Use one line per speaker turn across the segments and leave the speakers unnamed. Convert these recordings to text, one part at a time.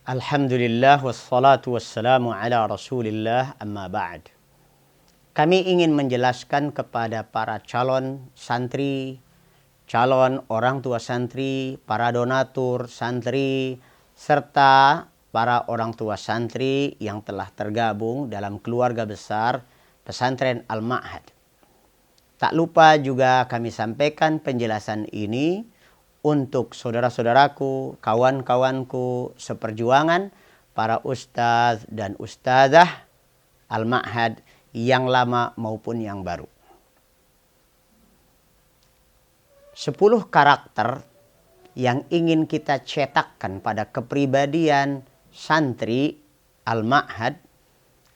Alhamdulillah wassalatu wassalamu ala Rasulillah amma ba'd. Kami ingin menjelaskan kepada para calon santri, calon orang tua santri, para donatur santri, serta para orang tua santri yang telah tergabung dalam keluarga besar pesantren Al-Ma'had. Tak lupa juga kami sampaikan penjelasan ini untuk saudara-saudaraku, kawan-kawanku seperjuangan, para ustadz dan ustadzah Al-Ma'had yang lama maupun yang baru. 10 karakter yang ingin kita cetakkan pada kepribadian santri Al-Ma'had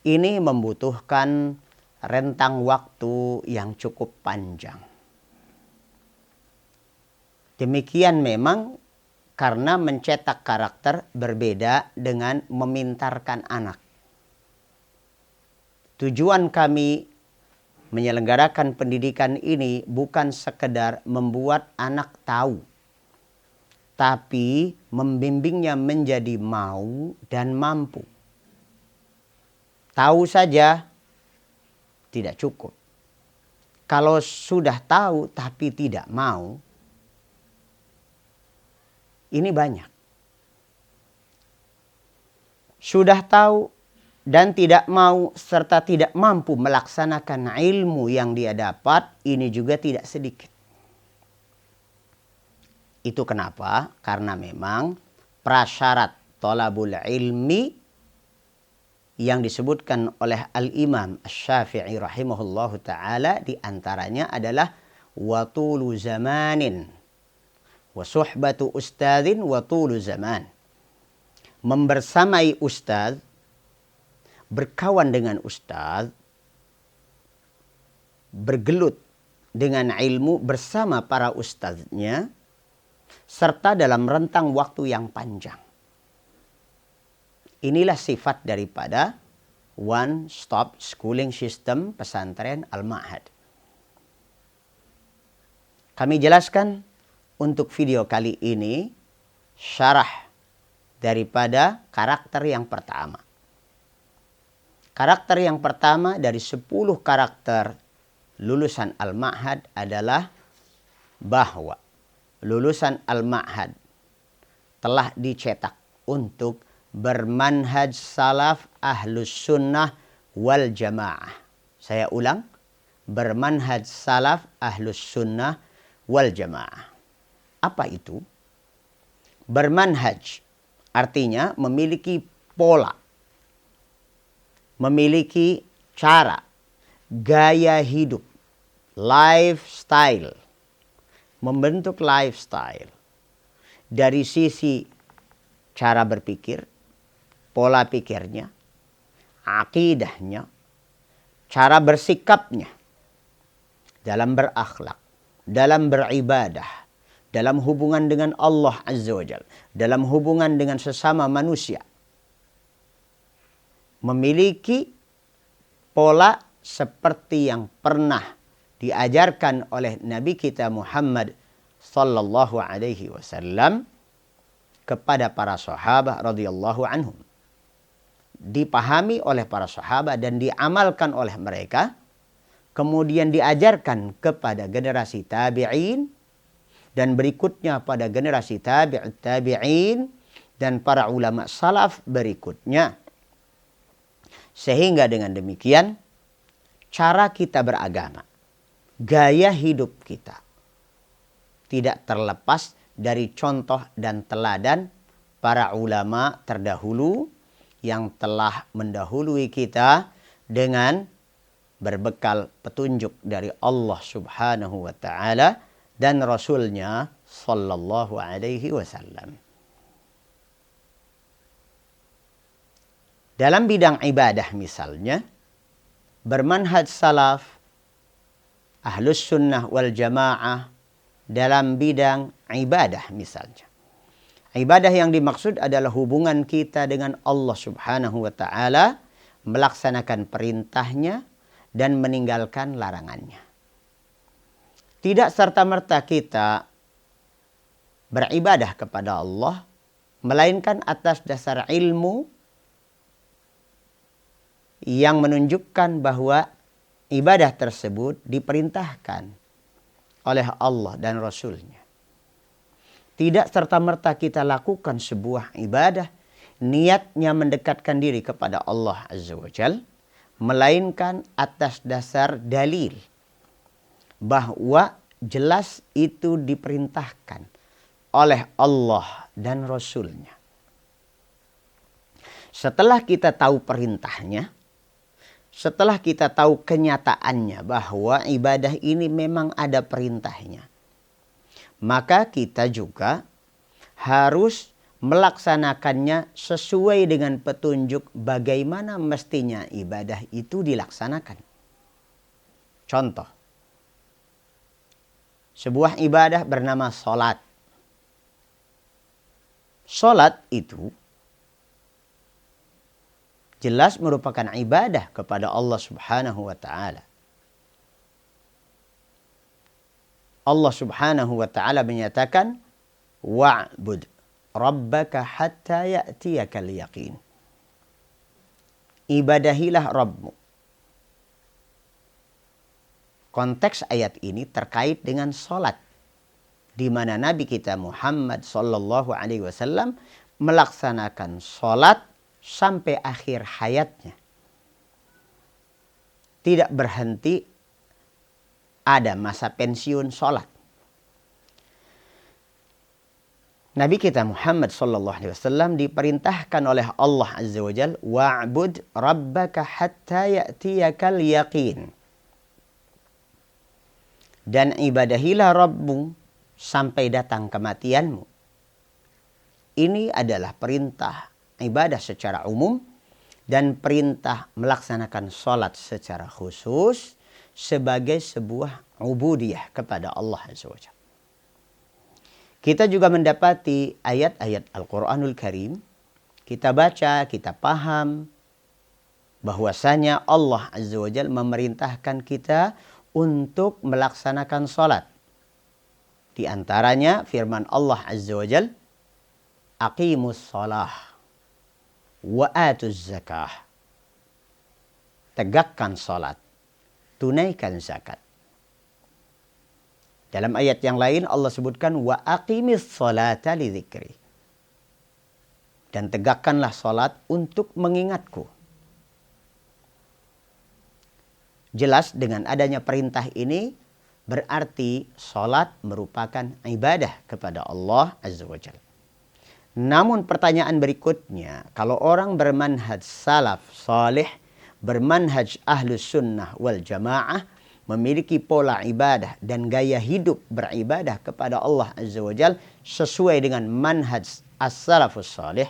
ini membutuhkan rentang waktu yang cukup panjang. Demikian memang karena mencetak karakter berbeda dengan memintarkan anak. Tujuan kami menyelenggarakan pendidikan ini bukan sekedar membuat anak tahu, tapi membimbingnya menjadi mau dan mampu. Tahu saja tidak cukup. Kalau sudah tahu tapi tidak mau, ini banyak. Sudah tahu dan tidak mau serta tidak mampu melaksanakan ilmu yang dia dapat, ini juga tidak sedikit. Itu kenapa? Karena memang prasyarat thalabul ilmi yang disebutkan oleh Al-Imam Asy-Syafi'i rahimahullahu ta'ala diantaranya adalah watulu zamanin wa suhbatu ustadzin wa tulu zaman. Membersamai ustadz, berkawan dengan ustadz, bergelut dengan ilmu bersama para ustadznya, serta dalam rentang waktu yang panjang. Inilah sifat daripada one stop schooling system pesantren Al-Ma'had. Kami jelaskan untuk video kali ini syarah daripada karakter yang pertama. Karakter yang pertama dari 10 karakter lulusan Al-Ma'had adalah bahwa lulusan Al-Ma'had telah dicetak untuk bermanhaj salaf ahlus sunnah wal jamaah. Saya ulang, bermanhaj salaf ahlus sunnah wal jamaah. Apa itu? Bermanhaj artinya memiliki pola, memiliki cara, gaya hidup, lifestyle, membentuk lifestyle dari sisi cara berpikir, pola pikirnya, akidahnya, cara bersikapnya dalam berakhlak, dalam beribadah, dalam hubungan dengan Allah Azza wa Jalla, dalam hubungan dengan sesama manusia. Memiliki pola seperti yang pernah diajarkan oleh Nabi kita Muhammad sallallahu alaihi wasallam kepada para sahabat radhiyallahu anhum. Dipahami oleh para sahabat dan diamalkan oleh mereka, kemudian diajarkan kepada generasi tabi'in, dan berikutnya pada generasi tabi'in dan para ulama salaf berikutnya. Sehingga dengan demikian cara kita beragama, gaya hidup kita tidak terlepas dari contoh dan teladan para ulama terdahulu yang telah mendahului kita dengan berbekal petunjuk dari Allah Subhanahu wa ta'ala dan Rasulnya sallallahu alaihi wasallam. Dalam bidang ibadah misalnya, bermanhaj salaf, ahlus sunnah wal jamaah dalam bidang ibadah misalnya. Ibadah yang dimaksud adalah hubungan kita dengan Allah Subhanahu wa ta'ala, melaksanakan perintahnya dan meninggalkan larangannya. Tidak serta-merta kita beribadah kepada Allah melainkan atas dasar ilmu yang menunjukkan bahwa ibadah tersebut diperintahkan oleh Allah dan Rasul-Nya. Tidak serta-merta kita lakukan sebuah ibadah, niatnya mendekatkan diri kepada Allah Azza wa Jalla, melainkan atas dasar dalil bahwa jelas itu diperintahkan oleh Allah dan Rasul-Nya. Setelah kita tahu perintahnya, setelah kita tahu kenyataannya bahwa ibadah ini memang ada perintahnya, maka kita juga harus melaksanakannya sesuai dengan petunjuk bagaimana mestinya ibadah itu dilaksanakan. Contoh, sebuah ibadah bernama sholat. Sholat itu jelas merupakan ibadah kepada Allah Subhanahu wa ta'ala. Allah Subhanahu wa ta'ala menyatakan, wa'bud rabbaka hatta ya'tiyakal yaqin. Ibadahilah Rabbmu. Konteks ayat ini terkait dengan sholat, di mana Nabi kita Muhammad sallallahu alaihi wasallam melaksanakan sholat sampai akhir hayatnya. Tidak berhenti, ada masa pensiun sholat. Nabi kita Muhammad sallallahu alaihi wasallam diperintahkan oleh Allah Azza wa Jalla, wa'bud rabbaka hatta ya'tiyakal yaqin. Dan ibadahilah Rabbmu sampai datang kematianmu. Ini adalah perintah ibadah secara umum dan perintah melaksanakan sholat secara khusus sebagai sebuah ubudiyah kepada Allah Azza wa Jalla. Kita juga mendapati ayat-ayat Al-Quranul Karim, kita baca, kita paham bahwasanya Allah Azza wa Jalla memerintahkan kita untuk melaksanakan sholat. Di antaranya firman Allah Azza wa Jalla, aqimus sholah wa atuz zakah. Tegakkan sholat, tunaikan zakat. Dalam ayat yang lain Allah sebutkan wa aqimis sholata li dzikri. Dan tegakkanlah sholat untuk mengingatku. Jelas dengan adanya perintah ini berarti sholat merupakan ibadah kepada Allah Azza wa Jalla. Namun pertanyaan berikutnya, kalau orang bermanhaj salaf salih, bermanhaj ahlus sunnah wal jamaah, memiliki pola ibadah dan gaya hidup beribadah kepada Allah Azza wa Jalla sesuai dengan manhaj as-salafus salih,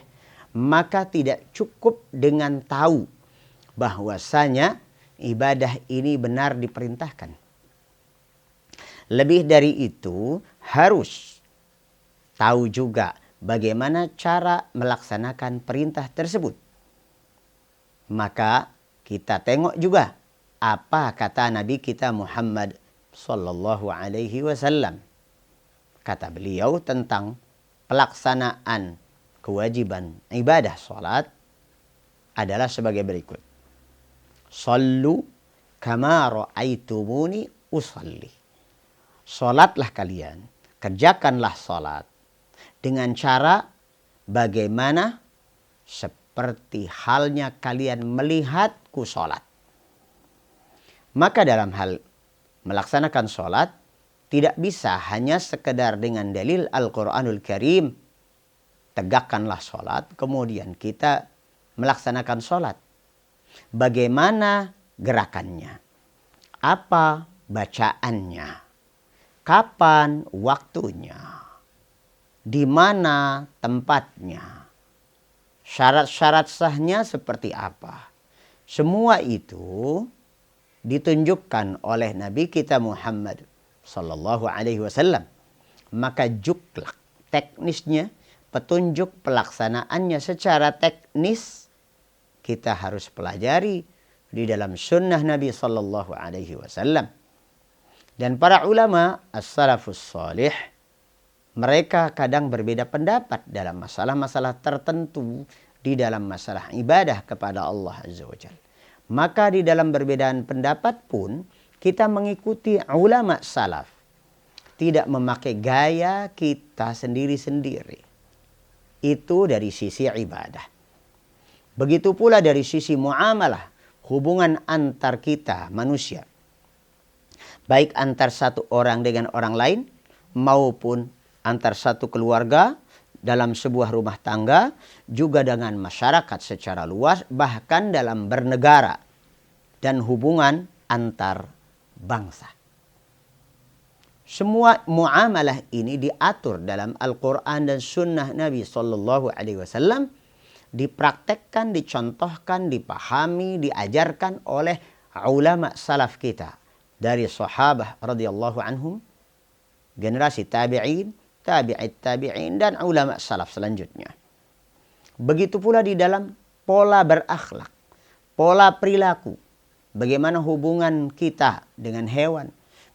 maka tidak cukup dengan tahu bahwasanya ibadah ini benar diperintahkan. Lebih dari itu, harus tahu juga bagaimana cara melaksanakan perintah tersebut. Maka kita tengok juga apa kata Nabi kita Muhammad sallallahu alaihi wasallam. Kata beliau tentang pelaksanaan kewajiban ibadah salat adalah sebagai berikut. Sallu kama ra'aitumuni usalli. Salatlah kalian, kerjakanlah salat dengan cara bagaimana seperti halnya kalian melihatku salat. Maka dalam hal melaksanakan salat tidak bisa hanya sekedar dengan dalil Al-Quranul Karim. Tegakkanlah salat, kemudian kita melaksanakan salat. Bagaimana gerakannya? Apa bacaannya? Kapan waktunya? Di mana tempatnya? Syarat-syarat sahnya seperti apa? Semua itu ditunjukkan oleh Nabi kita Muhammad sallallahu alaihi wasallam. Maka juklak teknisnya, petunjuk pelaksanaannya secara teknis kita harus pelajari di dalam sunnah Nabi sallallahu alaihi wasallam. Dan para ulama as-salafus salih Mereka kadang berbeda pendapat dalam masalah-masalah tertentu di dalam masalah ibadah kepada Allah Azza wa Jalla. Maka di dalam perbedaan pendapat pun kita mengikuti ulama salaf. Tidak memakai gaya kita sendiri-sendiri. Itu dari sisi ibadah. Begitu pula dari sisi muamalah, hubungan antar kita manusia. Baik antar satu orang dengan orang lain maupun antar satu keluarga dalam sebuah rumah tangga, juga dengan masyarakat secara luas, bahkan dalam bernegara dan hubungan antar bangsa. Semua muamalah ini diatur dalam Al-Quran dan Sunnah Nabi SAW, dipraktekkan, dicontohkan, dipahami, diajarkan oleh ulama salaf kita dari sahabah radhiyallahu anhum, generasi tabi'in, tabi'it tabi'in, dan ulama salaf selanjutnya. Begitu pula di dalam pola berakhlak, pola perilaku, bagaimana hubungan kita dengan hewan,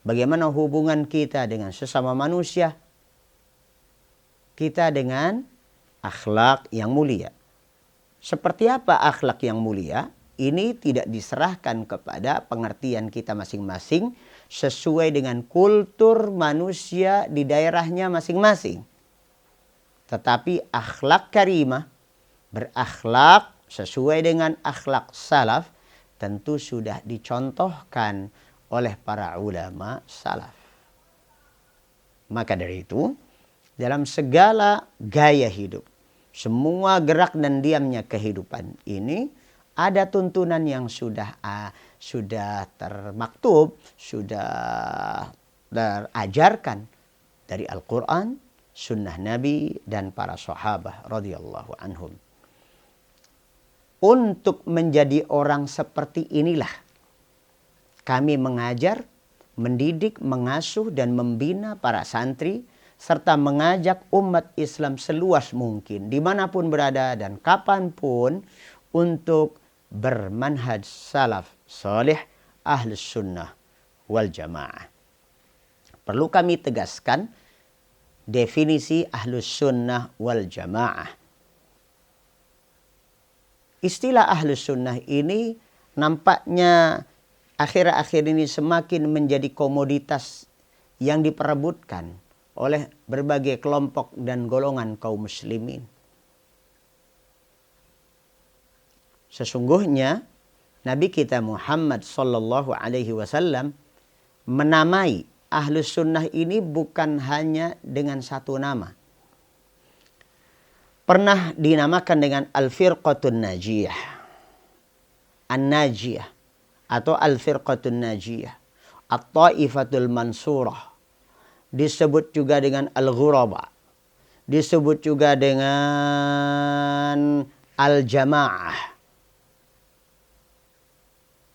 bagaimana hubungan kita dengan sesama manusia, kita dengan akhlak yang mulia. Seperti apa akhlak yang mulia? Ini tidak diserahkan kepada pengertian kita masing-masing sesuai dengan kultur manusia di daerahnya masing-masing. Tetapi akhlak karimah, berakhlak sesuai dengan akhlak salaf, tentu sudah dicontohkan oleh para ulama salaf. Maka dari itu, dalam segala gaya hidup, semua gerak dan diamnya kehidupan ini, ada tuntunan yang sudah termaktub, sudah terajarkan dari Al-Quran, Sunnah Nabi, dan para sahabat radhiyallahu anhum. Untuk menjadi orang seperti inilah kami mengajar, mendidik, mengasuh, dan membina para santri, serta mengajak umat Islam seluas mungkin, dimanapun berada dan kapanpun, untuk bermanhaj salaf salih ahlus sunnah wal jamaah. Perlu kami tegaskan definisi ahlus sunnah wal jamaah. Istilah ahlus sunnah ini nampaknya akhir-akhir ini semakin menjadi komoditas yang diperebutkan oleh berbagai kelompok dan golongan kaum muslimin. Sesungguhnya Nabi kita Muhammad sallallahu alaihi wasallam menamai ahlus sunnah ini bukan hanya dengan satu nama. Pernah dinamakan dengan al-firqatun najiyah, an-najiyah, atau al-firqatun najiyah, at-taifatul mansurah. Disebut juga dengan al-ghuraba, disebut juga dengan al-jamaah.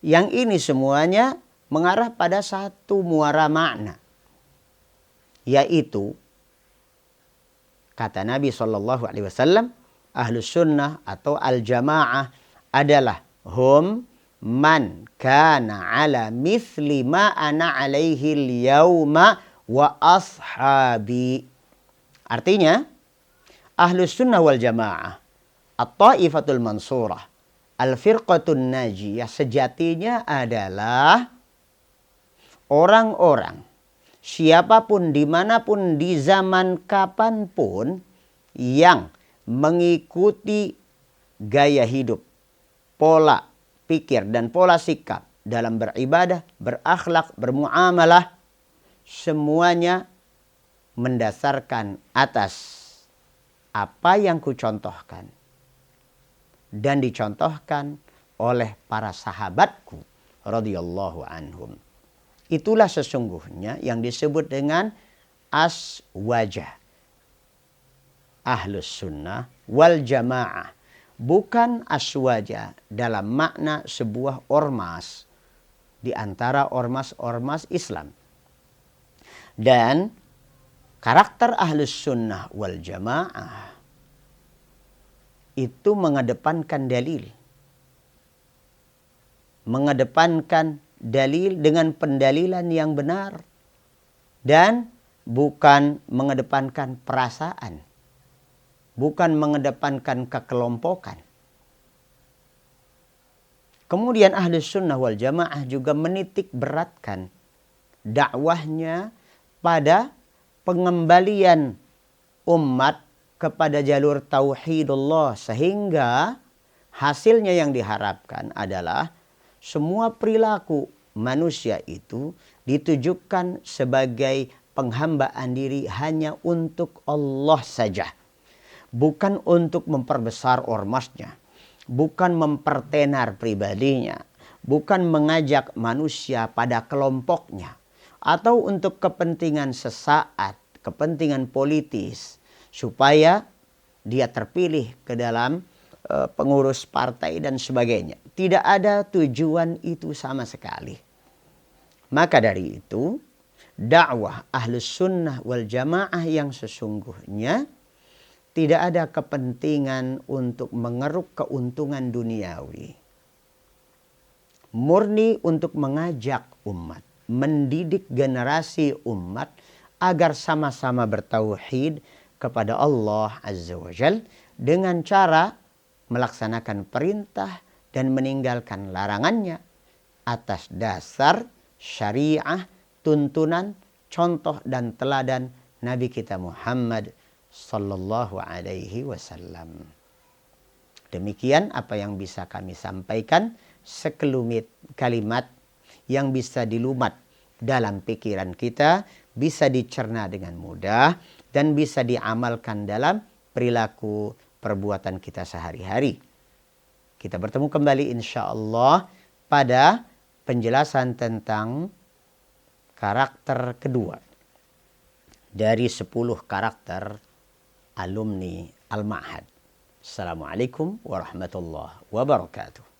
Yang ini semuanya mengarah pada satu muara makna, yaitu kata Nabi SAW, ahlus sunnah atau al-jamaah adalah hum man kana ala mithli ma ana alaihi al-yawma wa ashabi. Artinya, ahlus sunnah wal jamaah, at-taifatul mansurah, al-firqatun najiyah sejatinya adalah orang-orang, siapapun, dimanapun, di zaman kapanpun, yang mengikuti gaya hidup, pola pikir, dan pola sikap dalam beribadah, berakhlak, bermuamalah, semuanya mendasarkan atas apa yang kucontohkan dan dicontohkan oleh para sahabatku radhiyallahu anhum. Itulah sesungguhnya yang disebut dengan aswajah, ahlus sunnah wal jamaah. Bukan aswajah dalam makna sebuah ormas di antara ormas-ormas Islam. Dan karakter ahlus sunnah wal jamaah itu mengedepankan dalil. Mengedepankan dalil dengan pendalilan yang benar. Dan bukan mengedepankan perasaan, bukan mengedepankan kekelompokan. Kemudian Ahlus Sunnah wal Jamaah juga menitik beratkan dakwahnya pada pengembalian umat kepada jalur tauhidullah, sehingga hasilnya yang diharapkan adalah semua perilaku manusia itu ditujukan sebagai penghambaan diri hanya untuk Allah saja, bukan untuk memperbesar ormasnya, bukan mempertenar pribadinya, bukan mengajak manusia pada kelompoknya, atau untuk kepentingan sesaat, kepentingan politis, supaya dia terpilih ke dalam pengurus partai dan sebagainya. Tidak ada tujuan itu sama sekali. Maka dari itu, dakwah Ahlus Sunnah wal Jamaah yang sesungguhnya tidak ada kepentingan untuk mengeruk keuntungan duniawi. Murni untuk mengajak umat, mendidik generasi umat agar sama-sama bertauhid kepada Allah Azza wa Jal dengan cara melaksanakan perintah dan meninggalkan larangannya atas dasar syariah, tuntunan, contoh dan teladan Nabi kita Muhammad sallallahu alaihi wasallam. Demikian apa yang bisa kami sampaikan, sekelumit kalimat yang bisa dilumat dalam pikiran kita, bisa dicerna dengan mudah dan bisa diamalkan dalam perilaku perbuatan kita sehari-hari. Kita bertemu kembali insya Allah pada penjelasan tentang karakter kedua dari 10 karakter alumni Al-Ma'had. Assalamualaikum warahmatullahi wabarakatuh.